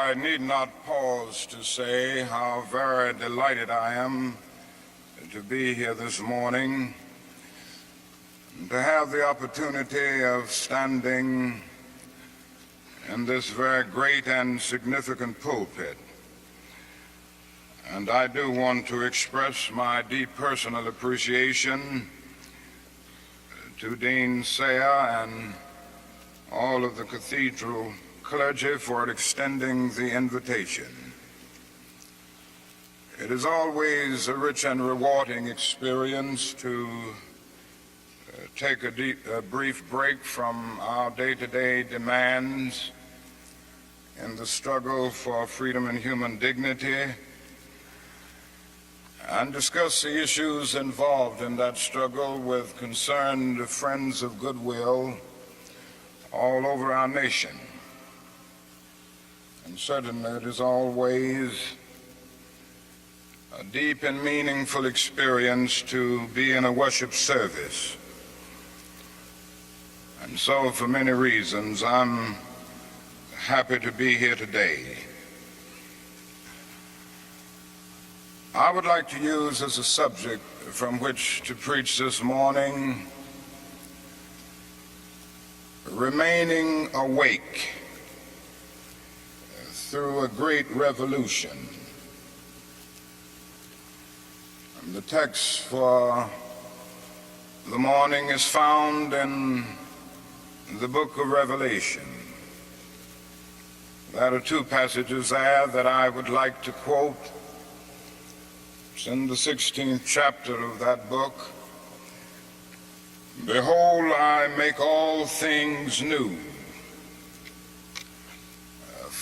I need not pause to say how very delighted I am to be here this morning, to have the opportunity of standing in this very great and significant pulpit. And I do want to express my deep personal appreciation to Dean Sayer and all of the cathedral clergy for extending the invitation. It is always a rich and rewarding experience to take a brief break from our day-to-day demands in the struggle for freedom and human dignity and discuss the issues involved in that struggle with concerned friends of goodwill all over our nation. And certainly it is always a deep and meaningful experience to be in a worship service. And so for many reasons, I'm happy to be here today. I would like to use as a subject from which to preach this morning, remaining awake through a great revolution. And the text for the morning is found in the book of Revelation. There are two passages there that I would like to quote. It's in the 16th chapter of that book. Behold, I make all things new.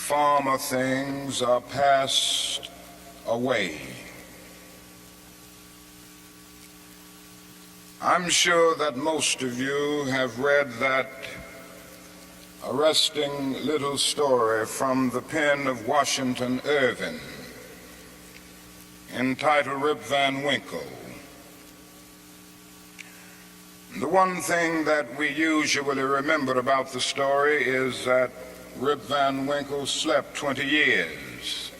Former things are passed away. I'm sure that most of you have read that arresting little story from the pen of Washington Irving entitled Rip Van Winkle. The one thing that we usually remember about the story is that Rip Van Winkle slept 20 years.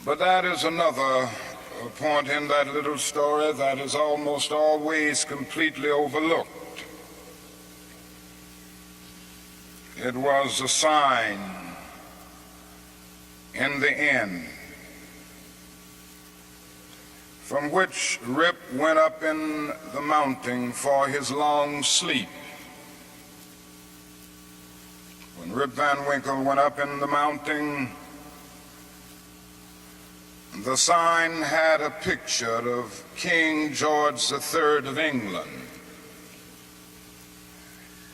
But that is another point in that little story that is almost always completely overlooked. It was a sign in the end from which Rip went up in the mountain for his long sleep. When Rip Van Winkle went up in the mountain, the sign had a picture of King George III of England.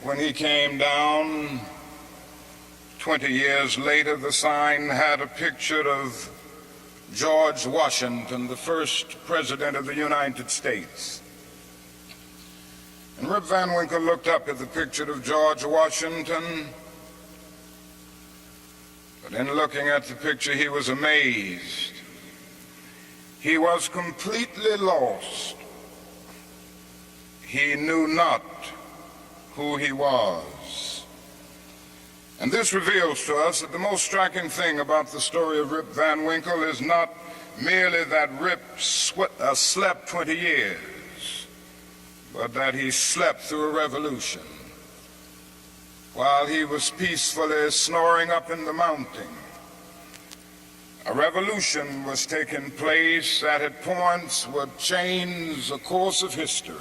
When he came down 20 years later, the sign had a picture of George Washington, the first president of the United States. And Rip Van Winkle looked up at the picture of George Washington, but in looking at the picture, he was amazed. He was completely lost. He knew not who he was. And this reveals to us that the most striking thing about the story of Rip Van Winkle is not merely that Rip slept 20 years, but that he slept through a revolution. While he was peacefully snoring up in the mountain, a revolution was taking place that at points would change the course of history.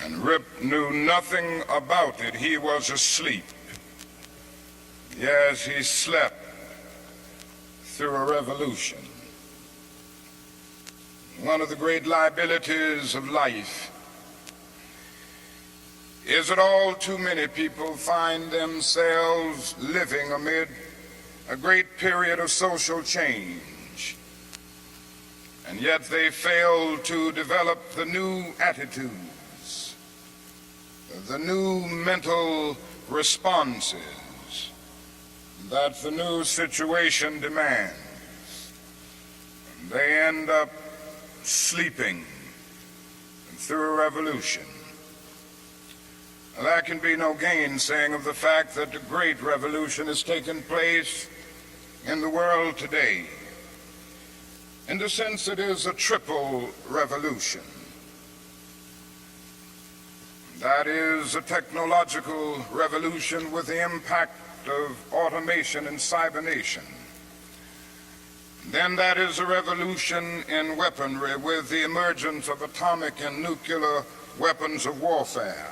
And Rip knew nothing about it. He was asleep. Yes, he slept through a revolution. One of the great liabilities of life is that all too many people find themselves living amid a great period of social change, and yet they fail to develop the new attitudes, the new mental responses that the new situation demands. They end up sleeping through a revolution. There can be no gainsaying of the fact that the great revolution has taken place in the world today. In the sense, it is a triple revolution. That is a technological revolution with the impact of automation and cybernation. Then that is a revolution in weaponry with the emergence of atomic and nuclear weapons of warfare.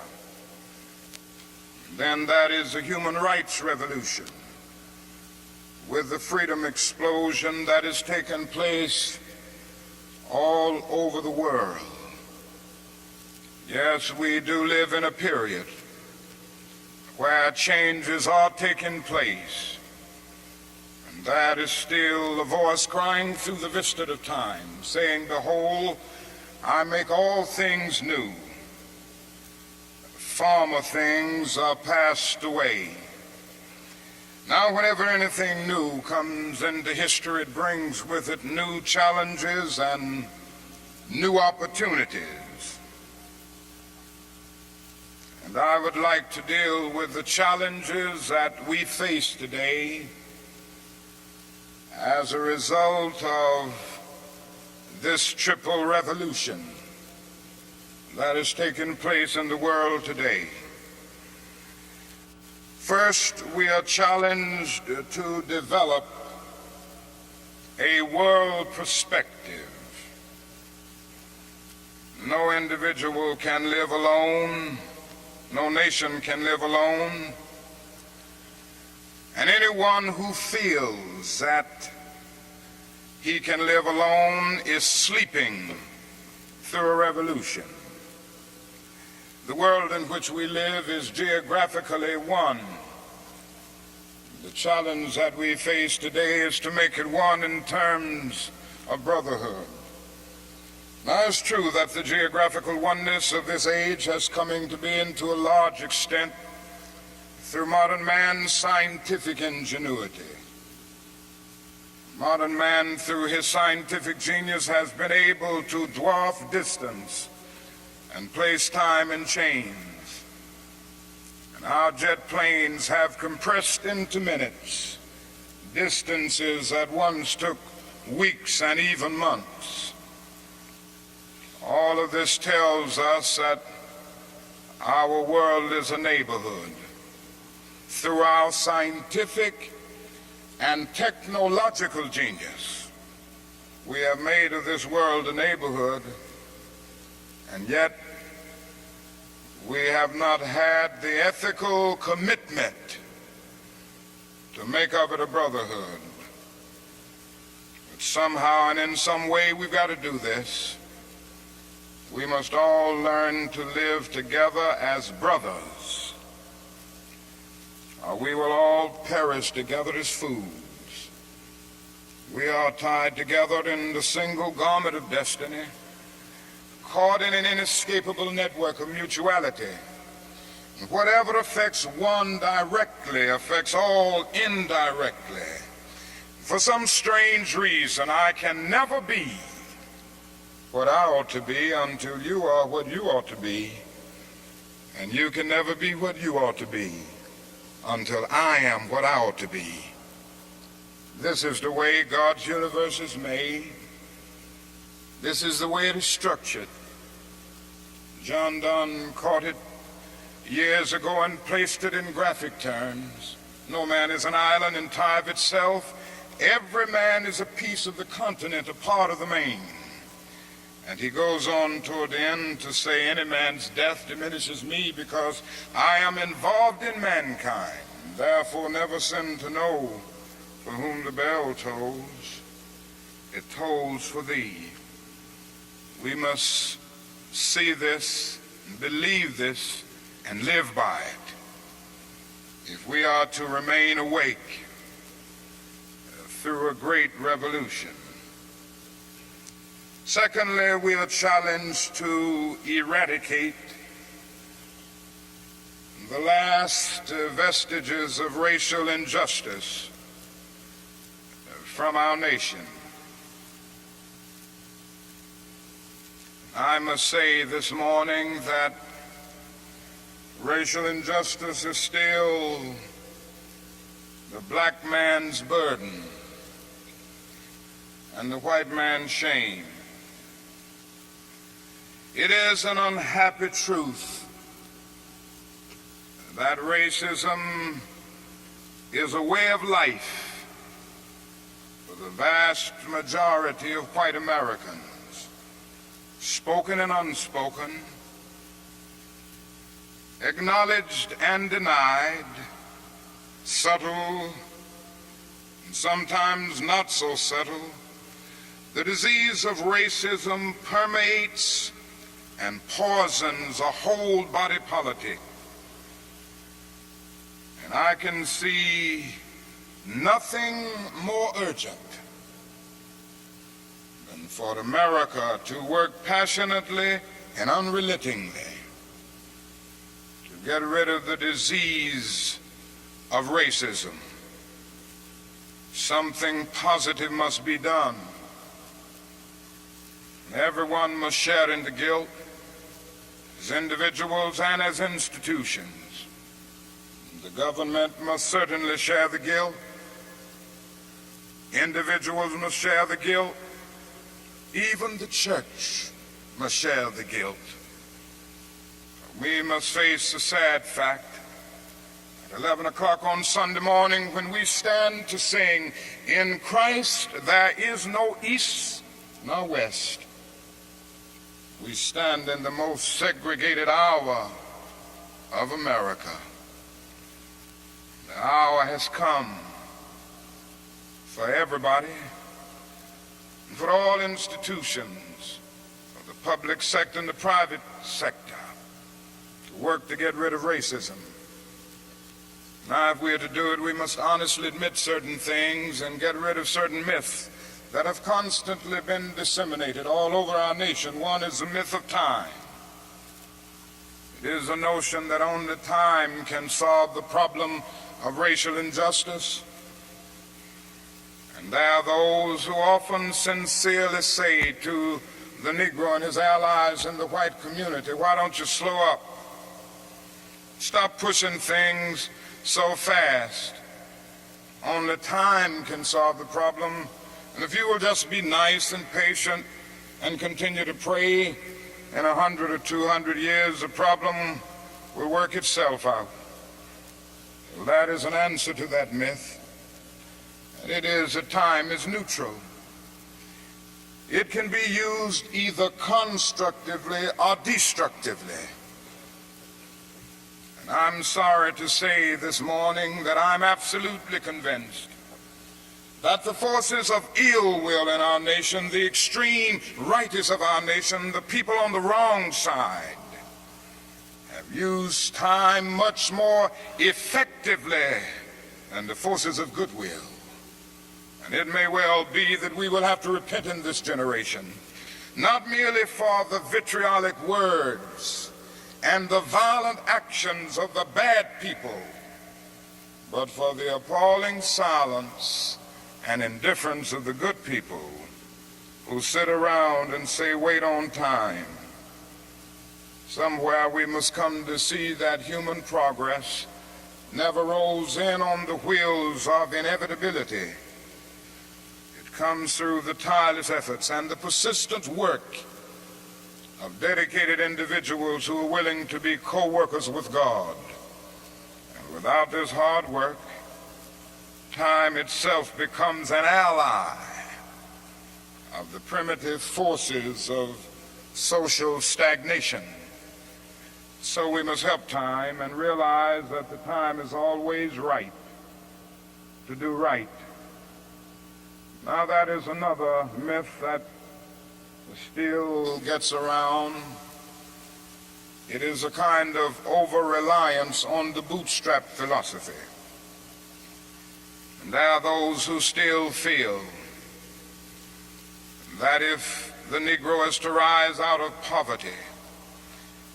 Then that is a human rights revolution with the freedom explosion that has taken place all over the world. Yes, we do live in a period where changes are taking place, and that is still the voice crying through the vista of time, saying, "Behold, I make all things new. Former things are passed away." Now, whenever anything new comes into history, it brings with it new challenges and new opportunities. And I would like to deal with the challenges that we face today as a result of this triple revolution that has taken place in the world today. First, we are challenged to develop a world perspective. No individual can live alone. No nation can live alone. And anyone who feels that he can live alone is sleeping through a revolution. The world in which we live is geographically one. The challenge that we face today is to make it one in terms of brotherhood. Now, it's true that the geographical oneness of this age has come to be to a large extent through modern man's scientific ingenuity. Modern man, through his scientific genius, has been able to dwarf distance and place time in chains. And our jet planes have compressed into minutes distances that once took weeks and even months. All of this tells us that our world is a neighborhood. Through our scientific and technological genius, we have made of this world a neighborhood, and yet we have not had the ethical commitment to make of it a brotherhood. But somehow and in some way we've got to do this. We must all learn to live together as brothers, or we will all perish together as fools. We are tied together in the single garment of destiny, caught in an inescapable network of mutuality. Whatever affects one directly affects all indirectly. For some strange reason, I can never be what I ought to be until you are what you ought to be, and you can never be what you ought to be until I am what I ought to be. This is the way God's universe is made. This is the way it is structured. John Donne caught it years ago and placed it in graphic terms. No man is an island entire of itself. Every man is a piece of the continent, a part of the main. And he goes on toward the end to say, any man's death diminishes me because I am involved in mankind. Therefore never sin to know for whom the bell tolls. It tolls for thee. We must see this, believe this, and live by it if we are to remain awake through a great revolution. Secondly, we are challenged to eradicate the last vestiges of racial injustice from our nation. I must say this morning that Racial injustice is still the black man's burden and the white man's shame. It is an unhappy truth that racism is a way of life for the vast majority of white Americans, spoken and unspoken, acknowledged and denied, subtle and sometimes not so subtle. The disease of racism permeates and poisons a whole body politic. And I can see nothing more urgent than for America to work passionately and unrelentingly to get rid of the disease of racism. Something positive must be done. Everyone must share in the guilt, as individuals and as institutions. The government must certainly share the guilt. Individuals must share the guilt. Even the church must share the guilt. We must face the sad fact at 11 o'clock on Sunday morning when we stand to sing, "In Christ there is no east nor west." We stand in the most segregated hour of America. The hour has come for everybody, and for all institutions, for the public sector and the private sector, to work to get rid of racism. Now, if we are to do it, we must honestly admit certain things and get rid of certain myths that have constantly been disseminated all over our nation. One is the myth of time. It is a notion that only time can solve the problem of racial injustice. And there are those who often sincerely say to the Negro and his allies in the white community, "Why don't you slow up? Stop pushing things so fast. Only time can solve the problem. And if you will just be nice and patient and continue to pray, in 100 or 200 years, the problem will work itself out." Well, that is an answer to that myth. And it is that time is neutral. It can be used either constructively or destructively. And I'm sorry to say this morning that I'm absolutely convinced that the forces of ill will in our nation, the extreme rightists of our nation, the people on the wrong side, have used time much more effectively than the forces of goodwill. And it may well be that we will have to repent in this generation, not merely for the vitriolic words and the violent actions of the bad people, but for the appalling silence and indifference of the good people who sit around and say, "Wait on time." Somewhere we must come to see that human progress never rolls in on the wheels of inevitability. It comes through the tireless efforts and the persistent work of dedicated individuals who are willing to be co-workers with God. And without this hard work, time itself becomes an ally of the primitive forces of social stagnation. So we must help time and realize that the time is always right to do right. Now, that is another myth that still gets around. It is a kind of over-reliance on the bootstrap philosophy. And there are those who still feel that if the Negro is to rise out of poverty,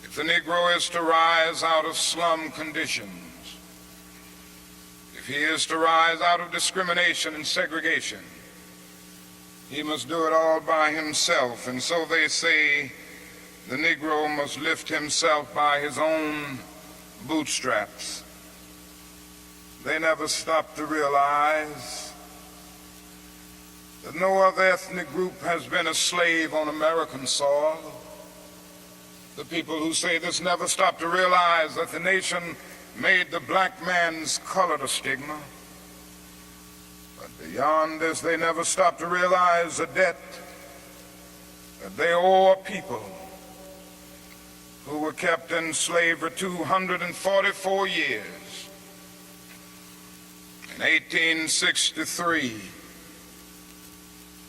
if the Negro is to rise out of slum conditions, if he is to rise out of discrimination and segregation, he must do it all by himself. And so they say the Negro must lift himself by his own bootstraps. They never stopped to realize that no other ethnic group has been a slave on American soil. The people who say this never stop to realize that the nation made the black man's color a stigma. But beyond this, they never stop to realize the debt that they owe a people who were kept in slavery 244 years. In 1863,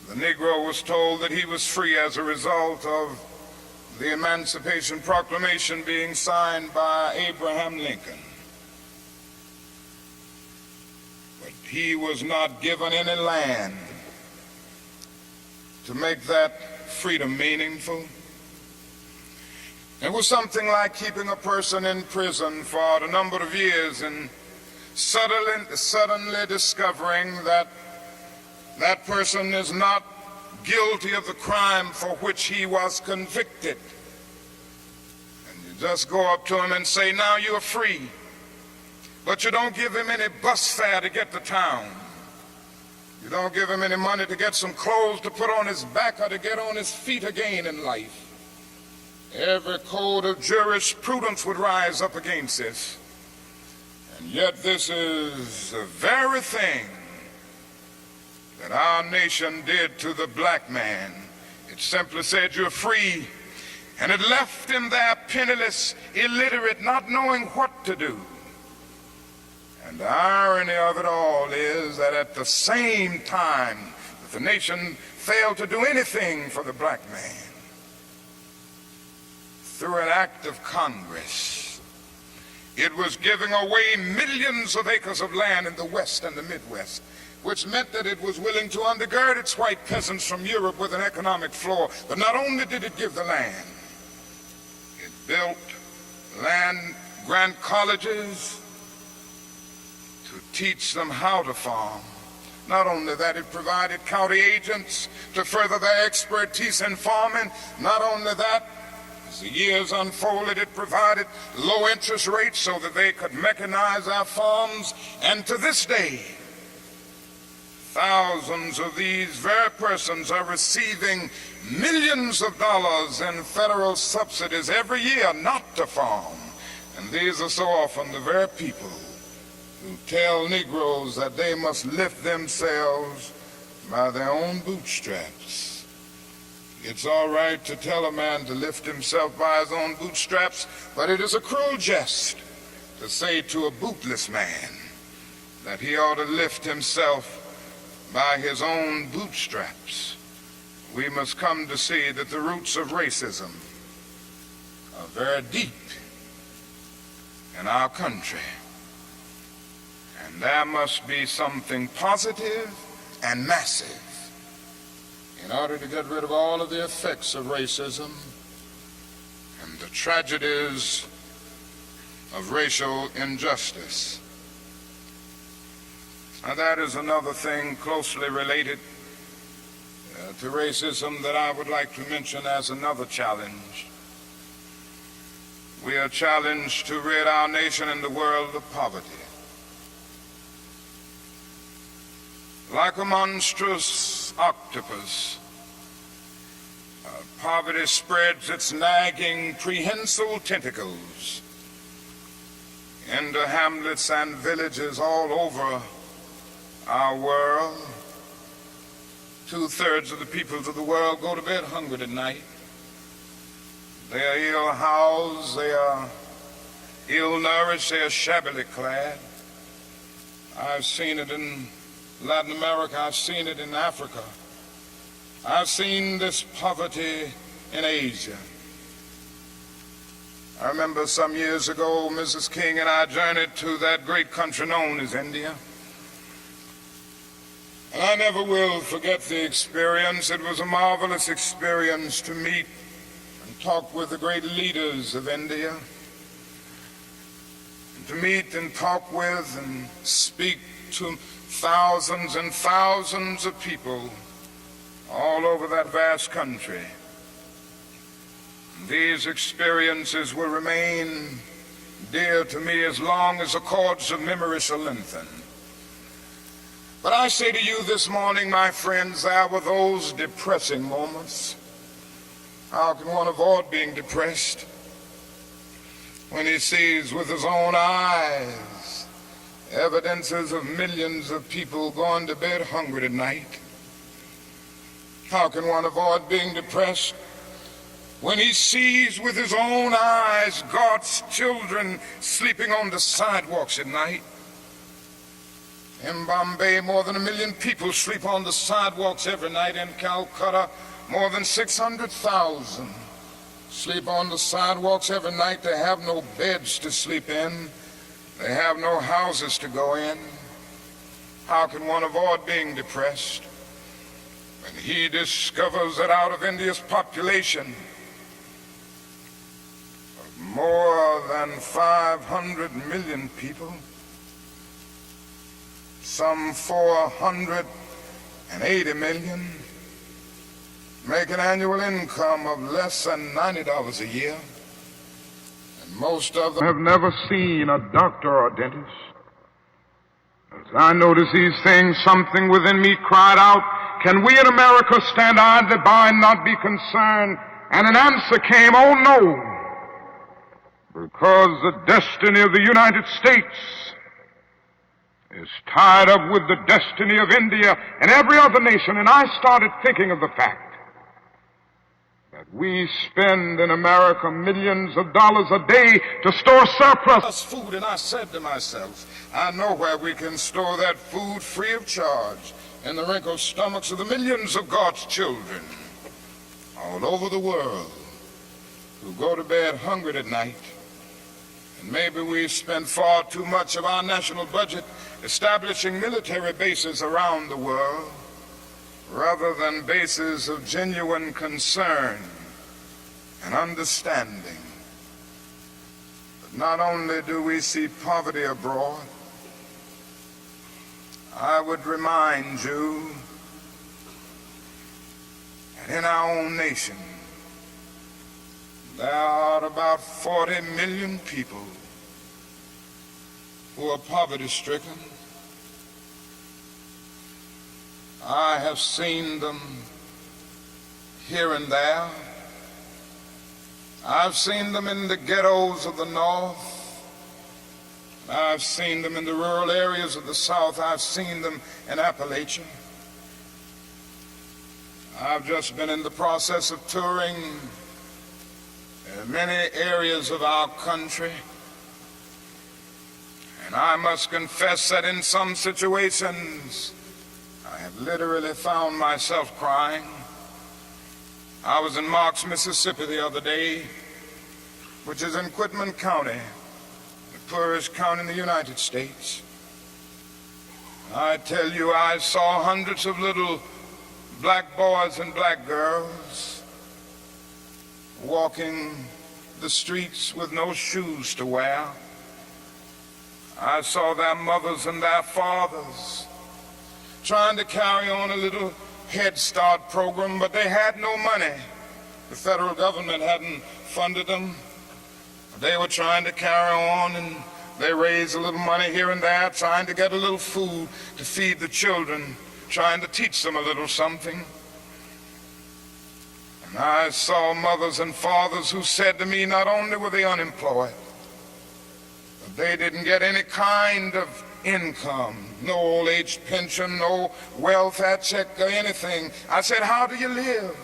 the Negro was told that he was free as a result of the Emancipation Proclamation being signed by Abraham Lincoln. But he was not given any land to make that freedom meaningful. It was something like keeping a person in prison for a number of years and suddenly discovering that that person is not guilty of the crime for which he was convicted. And you just go up to him and say, now you're free. But you don't give him any bus fare to get to town. You don't give him any money to get some clothes to put on his back or to get on his feet again in life. Every code of jurisprudence would rise up against this. And yet this is the very thing that our nation did to the black man. It simply said you're free, and it left him there penniless, illiterate, not knowing what to do. And the irony of it all is that at the same time that the nation failed to do anything for the black man, through an act of Congress, it was giving away millions of acres of land in the West and the Midwest, which meant that it was willing to undergird its white peasants from Europe with an economic floor. But not only did it give the land, it built land-grant colleges to teach them how to farm. Not only that, it provided county agents to further their expertise in farming. Not only that, as the years unfolded, it provided low interest rates so that they could mechanize our farms. And to this day, thousands of these very persons are receiving millions of dollars in federal subsidies every year not to farm. And these are so often the very people who tell Negroes that they must lift themselves by their own bootstraps. It's all right to tell a man to lift himself by his own bootstraps, but it is a cruel jest to say to a bootless man that he ought to lift himself by his own bootstraps. We must come to see that the roots of racism are very deep in our country. And there must be something positive and massive in order to get rid of all of the effects of racism and the tragedies of racial injustice. Now that is another thing closely related to racism that I would like to mention as another challenge. We are challenged to rid our nation and the world of poverty. Like a monstrous octopus, poverty spreads its nagging, prehensile tentacles into hamlets and villages all over our world. 2/3 of the peoples of the world go to bed hungry at night. They are ill-housed, they are ill-nourished, they are shabbily clad. I've seen it in Latin America, I've seen it in Africa. I've seen this poverty in Asia. I remember some years ago, Mrs. King and I journeyed to that great country known as India. And I never will forget the experience. It was a marvelous experience to meet and talk with the great leaders of India. And to meet and talk with and speak to thousands and thousands of people all over that vast country. These experiences will remain dear to me as long as the cords of memory shall lengthen. But I say to you this morning, my friends, there were those depressing moments. How can one avoid being depressed when he sees with his own eyes evidences of millions of people going to bed hungry tonight? How can one avoid being depressed when he sees with his own eyes God's children sleeping on the sidewalks at night? In Bombay, more than 1 million people sleep on the sidewalks every night. In Calcutta, more than 600,000 sleep on the sidewalks every night. They have no beds to sleep in. They have no houses to go in. How can one avoid being depressed when he discovers that out of India's population of more than 500 million people, some 480 million make an annual income of less than $90 a year, and most of them have never seen a doctor or dentist. As I noticed these things, something within me cried out, can we in America stand idly by and not be concerned? And an answer came, oh no, because the destiny of the United States is tied up with the destiny of India and every other nation. And I started thinking of the fact that we spend in America millions of dollars a day to store surplus food. And I said to myself, I know where we can store that food free of charge, in the wrinkled stomachs of the millions of God's children all over the world who go to bed hungry at night. And maybe we spend far too much of our national budget establishing military bases around the world rather than bases of genuine concern and understanding. But not only do we see poverty abroad, I would remind you that in our own nation there are about 40 million people who are poverty-stricken. I have seen them here and there. I've seen them in the ghettos of the North. I've seen them in the rural areas of the South. I've seen them in Appalachia. I've just been in the process of touring many areas of our country. And I must confess that in some situations, I have literally found myself crying. I was in Marks, Mississippi the other day, which is in Quitman County, the poorest county in the United States. I tell you, I saw hundreds of little black boys and black girls walking the streets with no shoes to wear. I saw their mothers and their fathers trying to carry on a little Head Start program, but they had no money. The federal government hadn't funded them. They were trying to carry on, and they raised a little money here and there, trying to get a little food to feed the children, trying to teach them a little something. And I saw mothers and fathers who said to me, not only were they unemployed, but they didn't get any kind of income, no old age pension, no welfare check or anything. I said, how do you live?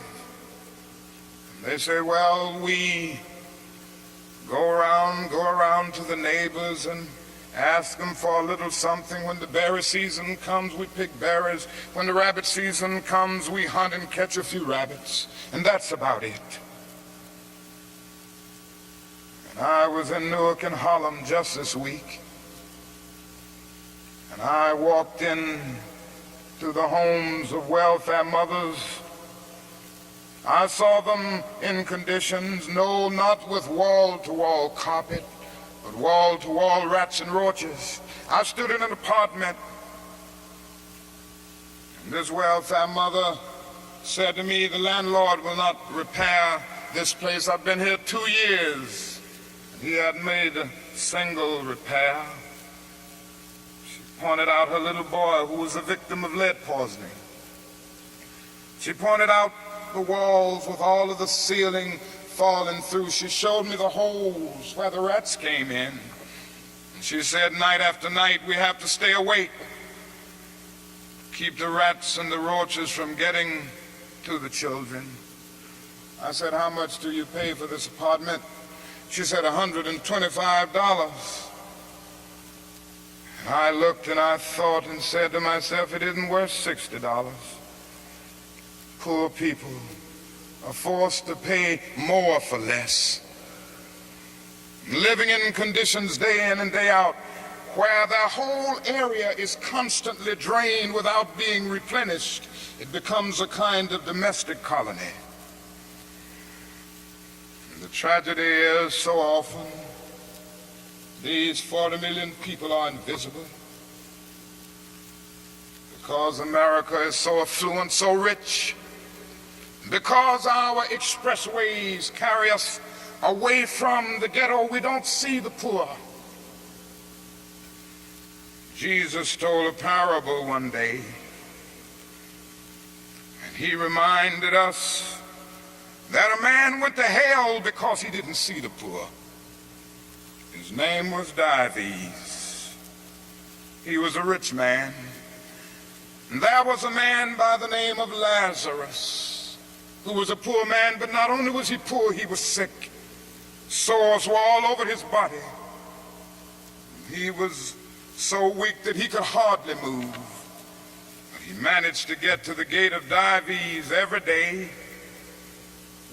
And they say, well, we go around to the neighbors and ask them for a little something. When the berry season comes, we pick berries. When the rabbit season comes, we hunt and catch a few rabbits. And that's about it. And I was in Newark and Harlem just this week. And I walked in to the homes of welfare mothers. I saw them in conditions, no, not with wall-to-wall carpet, but wall-to-wall rats and roaches. I stood in an apartment, and this welfare mother said to me, the landlord will not repair this place. I've been here 2 years. He had made single repair. She pointed out her little boy who was a victim of lead poisoning. She pointed out the walls with all of the ceiling falling through. She showed me the holes where the rats came in. She said night after night we have to stay awake, keep the rats and the roaches from getting to the children. I said, how much do you pay for this apartment? She said, $125. I looked and I thought and said to myself, it isn't worth $60. Poor people are forced to pay more for less, living in conditions day in and day out where their whole area is constantly drained without being replenished. It becomes a kind of domestic colony. And the tragedy is so often these 40 million people are invisible because America is so affluent, so rich, because our expressways carry us away from the ghetto. We don't see the poor. Jesus told a parable one day, and he reminded us that a man went to hell because he didn't see the poor. His name was Dives. He was a rich man. And there was a man by the name of Lazarus, who was a poor man, but not only was he poor, he was sick. Sores were all over his body. He was so weak that he could hardly move. But he managed to get to the gate of Dives every day,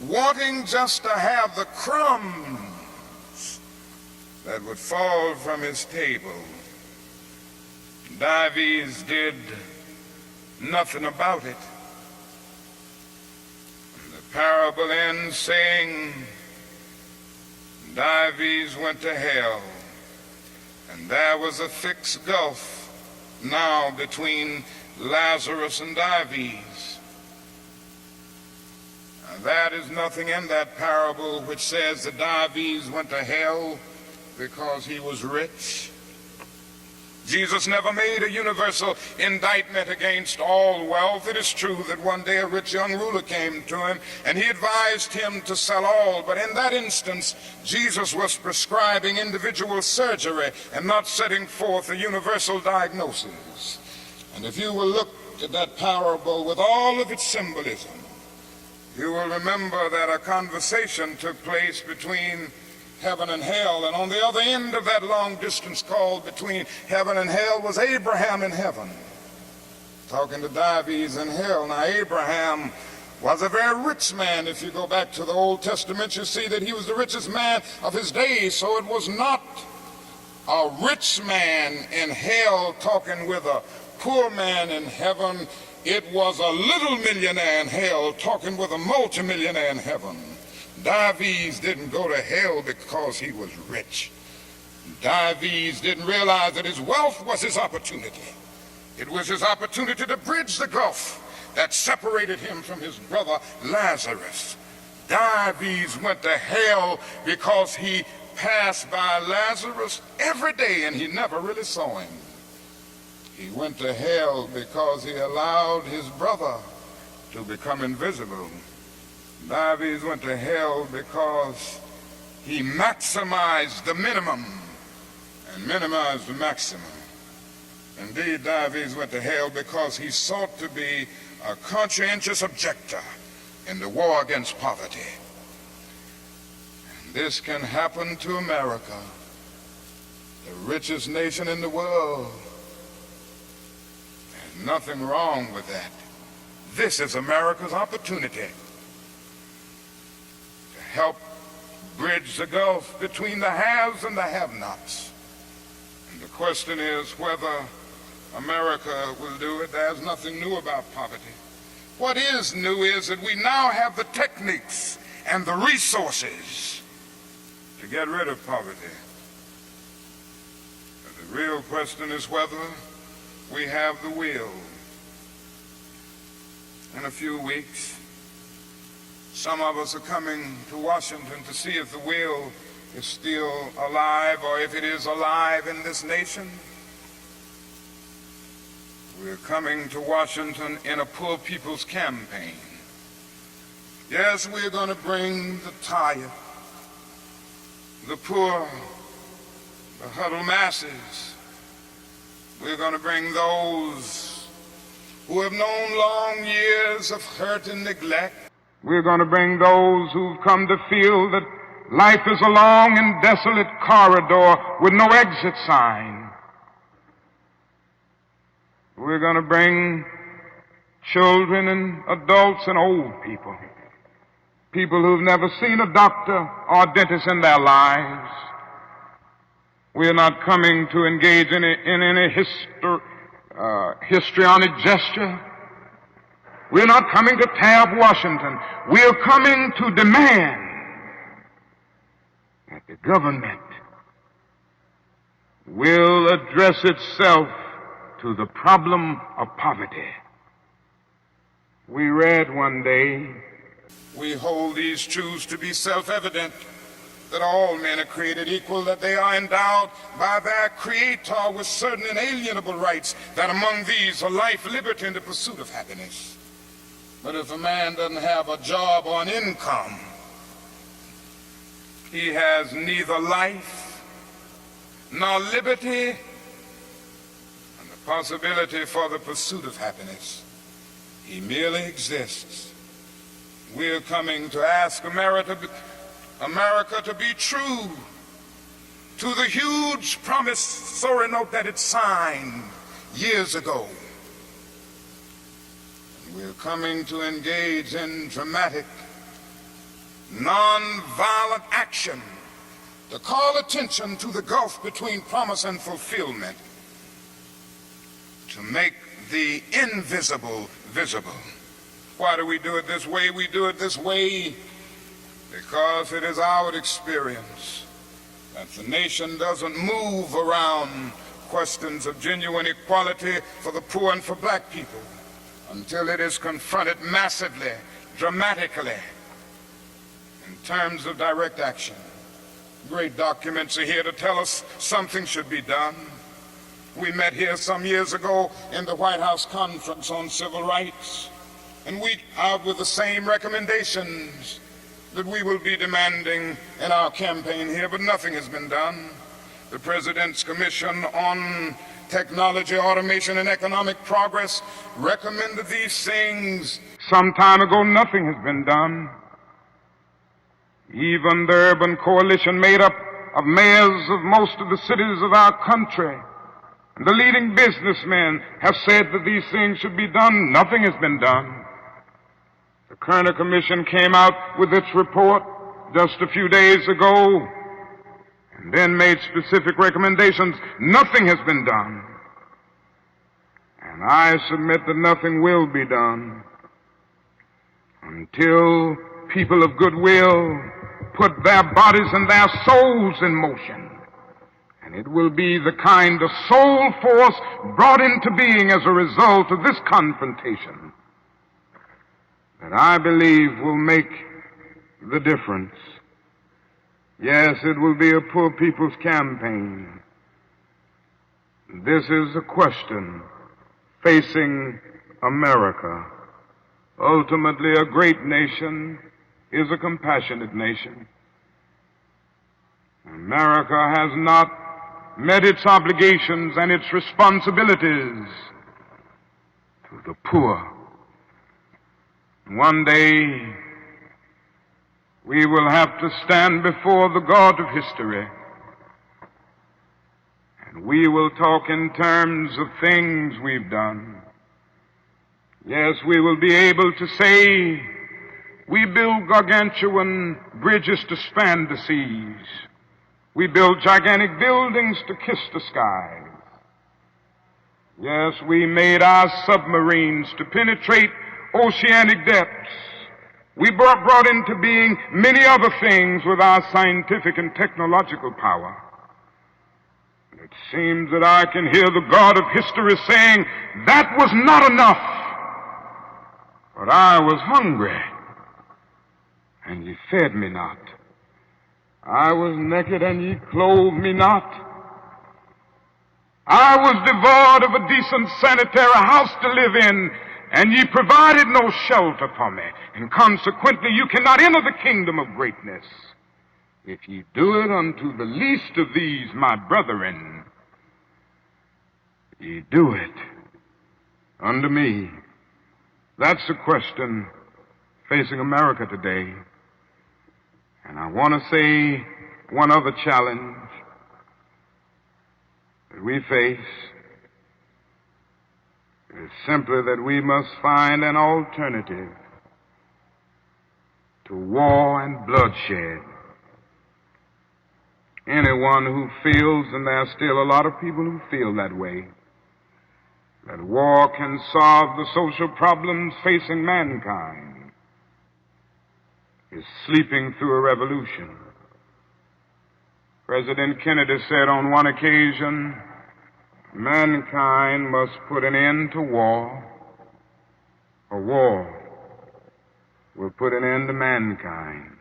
wanting just to have the crumbs that would fall from his table. Dives did nothing about it. And the parable ends saying, Dives went to hell, and there was a thick gulf now between Lazarus and Dives. There is nothing in that parable which says that Dives went to hell because he was rich. Jesus never made a universal indictment against all wealth. It is true that one day a rich young ruler came to him and he advised him to sell all, but in that instance Jesus was prescribing individual surgery and not setting forth a universal diagnosis. And if you will look at that parable with all of its symbolism, you will remember that a conversation took place between heaven and hell, and on the other end of that long distance called between heaven and hell was Abraham in heaven, talking to Dives in hell. Now Abraham was a very rich man. If you go back to the Old Testament, you see that he was the richest man of his days. So it was not a rich man in hell talking with a poor man in heaven. It was a little millionaire in hell talking with a multimillionaire in heaven. Dives didn't go to hell because he was rich. Dives didn't realize that his wealth was his opportunity. It was his opportunity to bridge the gulf that separated him from his brother Lazarus. Dives went to hell because he passed by Lazarus every day and he never really saw him. He went to hell because he allowed his brother to become invisible. Dives went to hell because he maximized the minimum and minimized the maximum. Indeed, Dives went to hell because he sought to be a conscientious objector in the war against poverty. And this can happen to America, the richest nation in the world. There's nothing wrong with that. This is America's opportunity help bridge the gulf between the haves and the have-nots. And the question is whether America will do it. There's nothing new about poverty. What is new is that we now have the techniques and the resources to get rid of poverty. But the real question is whether we have the will. In a few weeks, some of us are coming to Washington to see if the will is still alive, or if it is alive in this nation. We're coming to Washington in a poor people's campaign. Yes, we're going to bring the tired, the poor, the huddled masses. We're going to bring those who have known long years of hurt and neglect. We're going to bring those who've come to feel that life is a long and desolate corridor with no exit sign. We're going to bring children and adults and old people, people who've never seen a doctor or a dentist in their lives. We're not coming to engage in any histrionic gesture. We're not coming to tear up Washington. We're coming to demand that the government will address itself to the problem of poverty. We read one day, we hold these truths to be self-evident, that all men are created equal, that they are endowed by their Creator with certain inalienable rights, that among these are life, liberty, and the pursuit of happiness. But if a man doesn't have a job or an income, he has neither life nor liberty and the possibility for the pursuit of happiness. He merely exists. We're coming to ask America to be true to the huge promissory note that it signed years ago. We're coming to engage in dramatic, non-violent action to call attention to the gulf between promise and fulfillment, to make the invisible visible. Why do we do it this way? We do it this way because it is our experience that the nation doesn't move around questions of genuine equality for the poor and for black people until it is confronted massively, dramatically, in terms of direct action. Great documents are here to tell us something should be done. We met here some years ago in the White House Conference on Civil Rights, and we out with the same recommendations that we will be demanding in our campaign here, but nothing has been done. The President's Commission on Technology, Automation, and Economic Progress recommended these things some time ago. Nothing has been done. Even the urban coalition made up of mayors of most of the cities of our country, and the leading businessmen have said that these things should be done. Nothing has been done. The Kerner Commission came out with its report just a few days ago and then made specific recommendations. Nothing has been done. And I submit that nothing will be done until people of goodwill put their bodies and their souls in motion. And it will be the kind of soul force brought into being as a result of this confrontation that I believe will make the difference. Yes, it will be a poor people's campaign. This is a question facing America. Ultimately, a great nation is a compassionate nation. America has not met its obligations and its responsibilities to the poor. One day, we will have to stand before the God of history, and we will talk in terms of things we've done. Yes, we will be able to say, we build gargantuan bridges to span the seas. We build gigantic buildings to kiss the skies. Yes, we made our submarines to penetrate oceanic depths. We brought into being many other things with our scientific and technological power. It seems that I can hear the God of history saying, that was not enough, but I was hungry, and ye fed me not. I was naked and ye clothed me not. I was devoid of a decent sanitary house to live in, and ye provided no shelter for me. And consequently, you cannot enter the kingdom of greatness. If ye do it unto the least of these, my brethren, ye do it unto me. That's the question facing America today. And I want to say one other challenge that we face is simply that we must find an alternative to war and bloodshed. Anyone who feels, and there are still a lot of people who feel that way, that war can solve the social problems facing mankind, is sleeping through a revolution. President Kennedy said on one occasion, mankind must put an end to war, or war will put an end to mankind.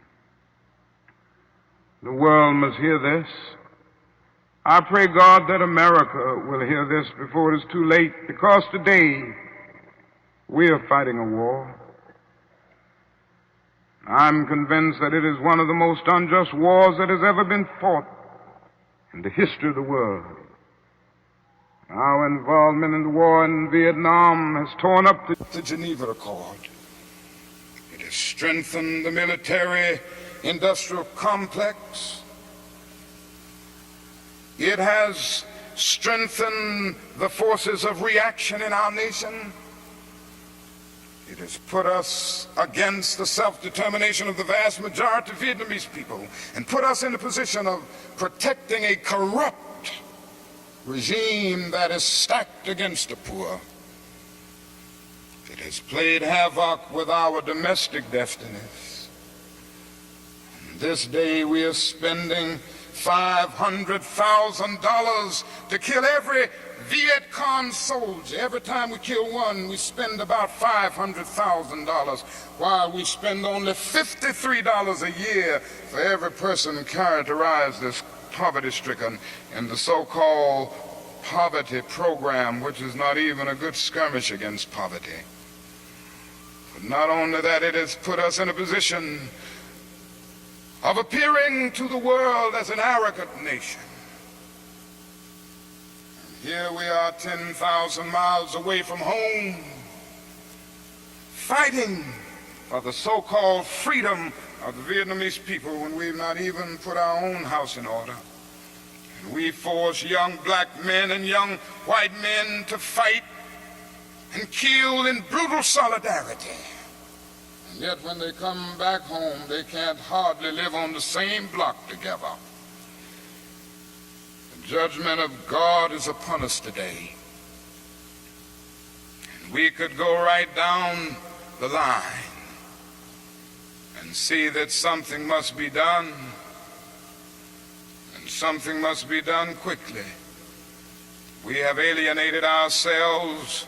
The world must hear this. I pray God that America will hear this before it is too late, because today we are fighting a war. I'm convinced that it is one of the most unjust wars that has ever been fought in the history of the world. Our involvement in the war in Vietnam has torn up the Geneva Accord. It has strengthened the military-industrial complex. It has strengthened the forces of reaction in our nation. It has put us against the self-determination of the vast majority of Vietnamese people and put us in a position of protecting a corrupt regime that is stacked against the poor. It has played havoc with our domestic destinies. And this day we are spending $500,000 to kill every Viet Cong soldier. Every time we kill one, we spend about $500,000, while we spend only $53 a year for every person characterized as poverty-stricken in the so-called poverty program, which is not even a good skirmish against poverty. But not only that, it has put us in a position of appearing to the world as an arrogant nation. Here we are 10,000 miles away from home, fighting for the so-called freedom of the Vietnamese people when we've not even put our own house in order. And we force young black men and young white men to fight and kill in brutal solidarity. And yet when they come back home, they can't hardly live on the same block together. The judgment of God is upon us today. And we could go right down the line and see that something must be done, and something must be done quickly. We have alienated ourselves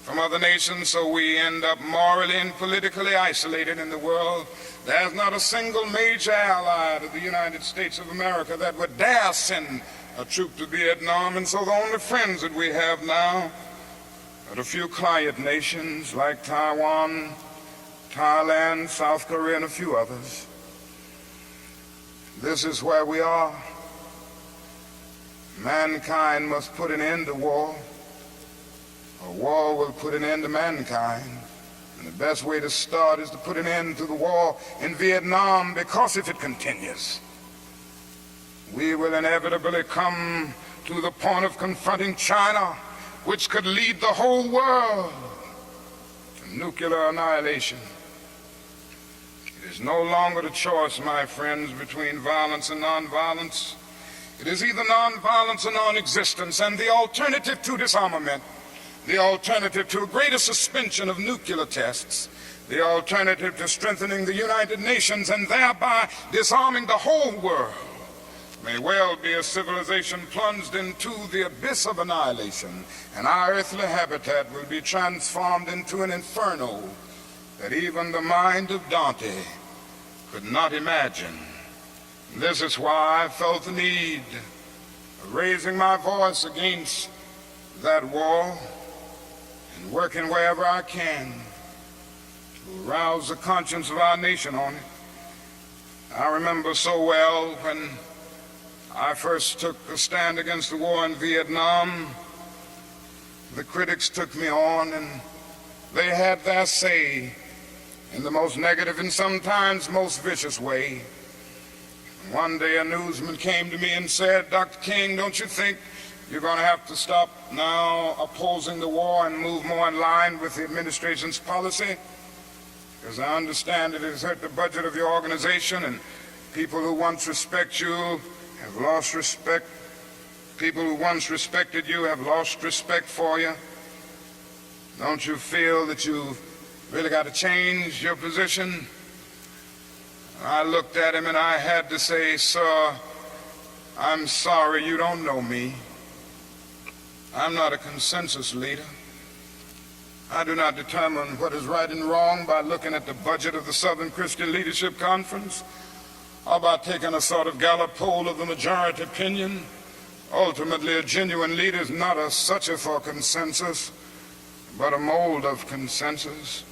from other nations, so we end up morally and politically isolated in the world. There's not a single major ally of the United States of America that would dare send a troop to Vietnam, and so the only friends that we have now are a few client nations like Taiwan, Thailand, South Korea, and a few others. This is where we are. Mankind must put an end to war, or war will put an end to mankind. And the best way to start is to put an end to the war in Vietnam, because if it continues, we will inevitably come to the point of confronting China, which could lead the whole world to nuclear annihilation. It is no longer the choice, my friends, between violence and nonviolence. It is either nonviolence or non-existence, and the alternative to disarmament, the alternative to a greater suspension of nuclear tests, the alternative to strengthening the United Nations and thereby disarming the whole world, may well be a civilization plunged into the abyss of annihilation, and our earthly habitat will be transformed into an inferno that even the mind of Dante could not imagine This is why I felt the need of raising my voice against that war and working wherever I can to arouse the conscience of our nation on it. I remember so well when I first took a stand against the war in Vietnam, the critics took me on and they had their say in the most negative and sometimes most vicious way. One day a newsman came to me and said, "Dr. King, don't you think you're going to have to stop now opposing the war and move more in line with the administration's policy? Because I understand it has hurt the budget of your organization, and people who once respect you have lost respect. People who once respected you have lost respect for you. Don't you feel that you've really got to change your position?" I looked at him and I had to say, "Sir, I'm sorry, you don't know me. I'm not a consensus leader. I do not determine what is right and wrong by looking at the budget of the Southern Christian Leadership Conference or by taking a sort of Gallup poll of the majority opinion. Ultimately, a genuine leader is not a searcher for consensus, but a mold of consensus.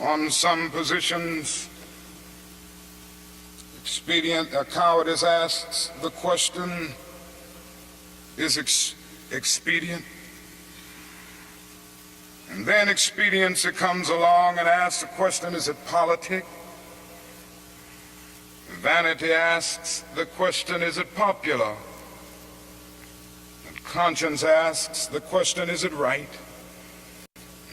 On some positions, cowardice asks the question, is expedient? And then expediency comes along and asks the question, is it politic? Vanity asks the question, is it popular? And conscience asks the question, is it right?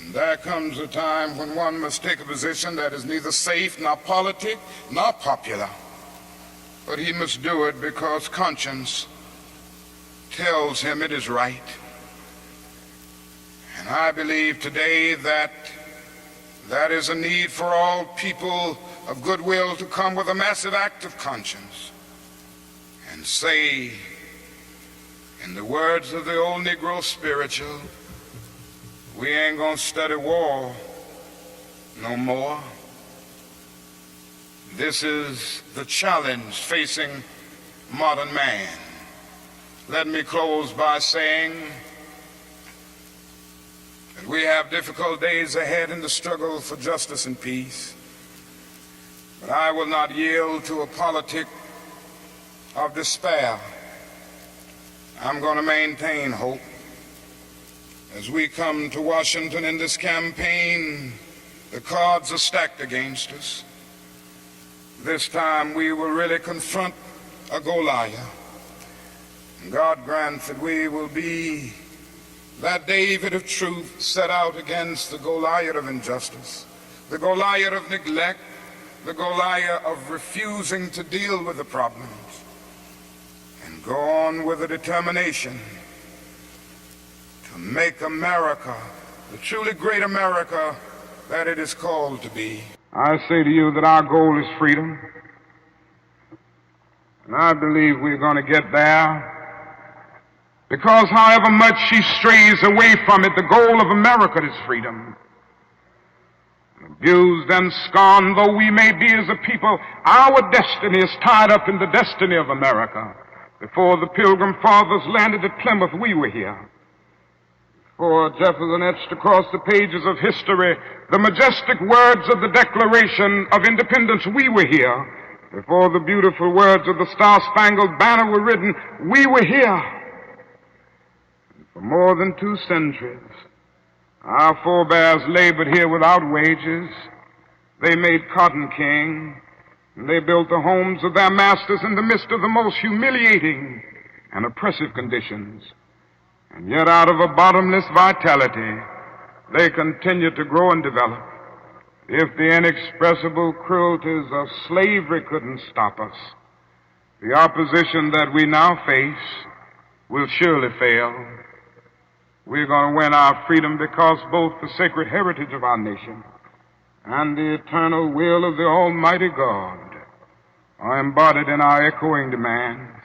And there comes a time when one must take a position that is neither safe, nor politic, nor popular. But he must do it because conscience tells him it is right. And I believe today that that is a need for all people of goodwill to come with a massive act of conscience and say, in the words of the old Negro spiritual, we ain't gonna study war no more. This is the challenge facing modern man. Let me close by saying that we have difficult days ahead in the struggle for justice and peace. But I will not yield to a politic of despair. I'm going to maintain hope. As we come to Washington in this campaign, the cards are stacked against us. This time we will really confront a Goliath. And God grants that we will be that David of truth set out against the Goliath of injustice, the Goliath of neglect, the Goliath of refusing to deal with the problems, and go on with a determination to make America the truly great America that it is called to be. I say to you that our goal is freedom, and I believe we're going to get there, because however much she strays away from it, the goal of America is freedom. Abused and scorned though we may be as a people, our destiny is tied up in the destiny of America. Before the Pilgrim Fathers landed at Plymouth, we were here. Before Jefferson etched across the pages of history the majestic words of the Declaration of Independence, we were here. Before the beautiful words of the Star-Spangled Banner were written, we were here. For more than 2 centuries, our forebears labored here without wages. They made cotton king, and they built the homes of their masters in the midst of the most humiliating and oppressive conditions. And yet out of a bottomless vitality, they continue to grow and develop. If the inexpressible cruelties of slavery couldn't stop us, the opposition that we now face will surely fail. We're going to win our freedom because both the sacred heritage of our nation and the eternal will of the Almighty God are embodied in our echoing demands.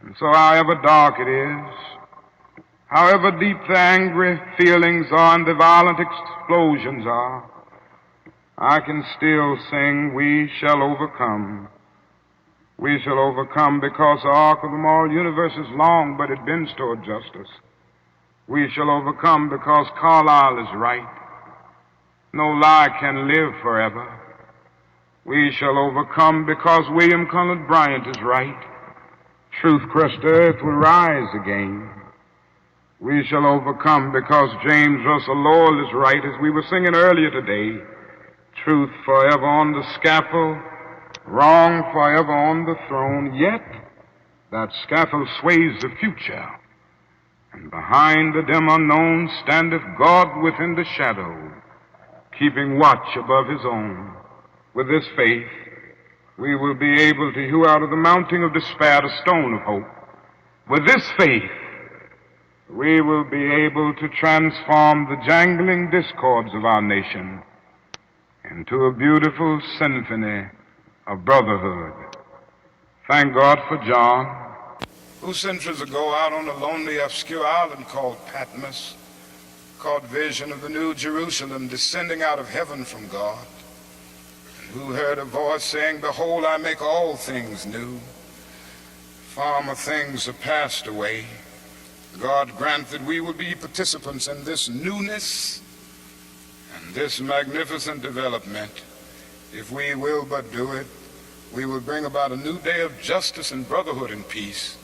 And so however dark it is, however deep the angry feelings are and the violent explosions are, I can still sing, we shall overcome. We shall overcome because the arc of the moral universe is long, but it bends toward justice. We shall overcome because Carlyle is right. No lie can live forever. We shall overcome because William Cullen Bryant is right. Truth-crushed earth will rise again. We shall overcome because James Russell Lowell is right, as we were singing earlier today. Truth forever on the scaffold, wrong forever on the throne, yet that scaffold sways the future, and behind the dim unknown standeth God within the shadow, keeping watch above his own. With this faith, we will be able to hew out of the mountain of despair the stone of hope. With this faith, we will be able to transform the jangling discords of our nation into a beautiful symphony of brotherhood. Thank God for John, who centuries ago out on a lonely, obscure island called Patmos caught vision of the New Jerusalem descending out of heaven from God, and who heard a voice saying, "Behold, I make all things new. Former things are passed away." God grant that we will be participants in this newness and this magnificent development. If we will but do it, we will bring about a new day of justice and brotherhood and peace.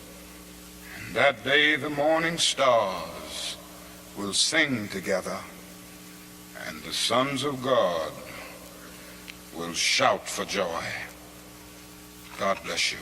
And that day the morning stars will sing together, and the sons of God will shout for joy. God bless you.